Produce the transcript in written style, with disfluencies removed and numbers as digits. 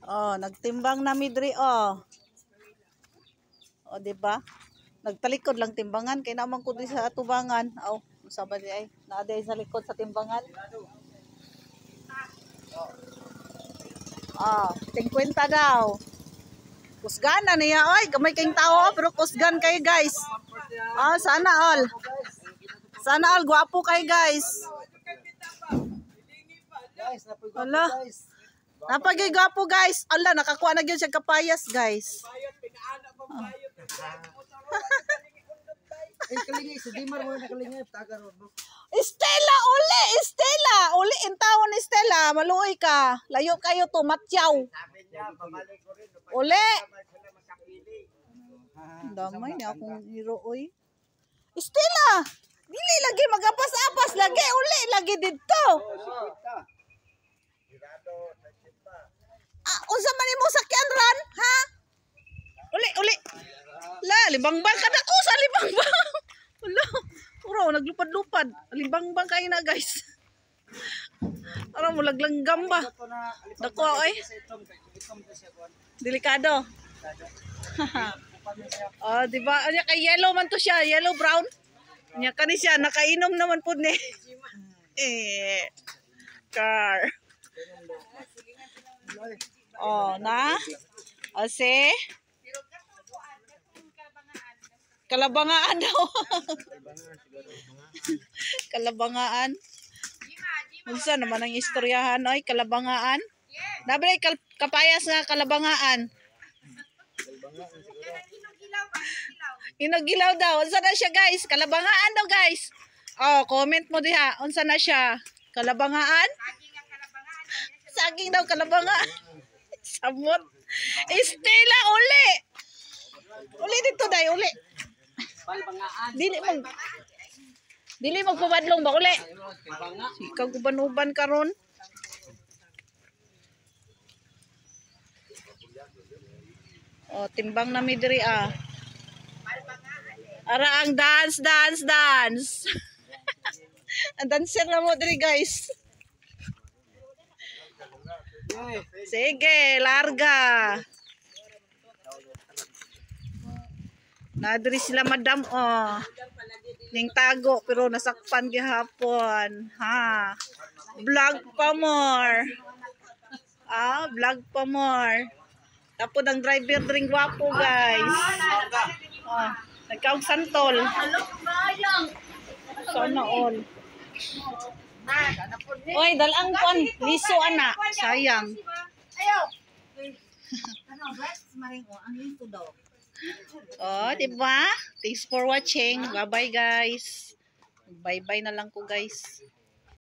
Oh, nagtimbang na midri oh. O, diba? Nagtalikod lang timbangan. Kaya naman ko din sa tubangan. Oh, sabi di ay. Naaday sa likod sa timbangan. Oh, 50 daw. Kusgan na niya. Oy, kamay kayong tao. Pero kusgan kayo guys. Oh, sana all. Sana all. Gwapo kayo guys. Wala. Napagay gwapo guys. Ala, nakakuha na yun siya kapayas guys. Stella, uli! Stella! Uli, intawon ni Stella. Maluoy ka. Layo kayo to, matyaw. Uli! Damay niya akong hiroy. Stella! Dili lagi magapas-apas lagi. Uli, lagi dito. Ah, unsa man imong sakyan ran, ha? Uli, uli. La, libangbang kada ko sa libangbang. Wala. Puro naglupad-lupad. Libangbang kayo na, guys. Ara mo laglanggam ba? Dako ay. Delikado. Oh, di ba? Anya kay yellow man to siya, yellow brown. Nya kani siya nakainom naman pud ni. Car. Oh, na? Ase? Kalabangaan daw. Kalabangaan. Unsa naman ang istoryahan oy, kalabangaan? Nabalay kapayas nga kalabangaan. Inogilaw daw. Unsa na siya guys? Kalabangaan daw guys. Oh, comment mo diha. Unsa na siya? Kalabangaan? Saging daw kalabangaan. Samot. Stella uli. Uli dito day, uli. Dili magpabadlong ba uli? Ikaw guban-uban karon. Oh, timbang na midri ah. Ara ang dance. Ang dancer na mo diri guys. Sige, larga. Nadiri sila madam oh. Ning tago pero nasakpan gihapon. Ha. Vlog pa more. Ah, vlog pa more. Tapos ang driver ring gwapo guys. Oh, nagkaong santol. Sana all. Oy, dalang kon, liso ana. Sayang. Ayo. Oh, diba? Thanks for watching. Bye-bye guys. Bye-bye na lang ko guys.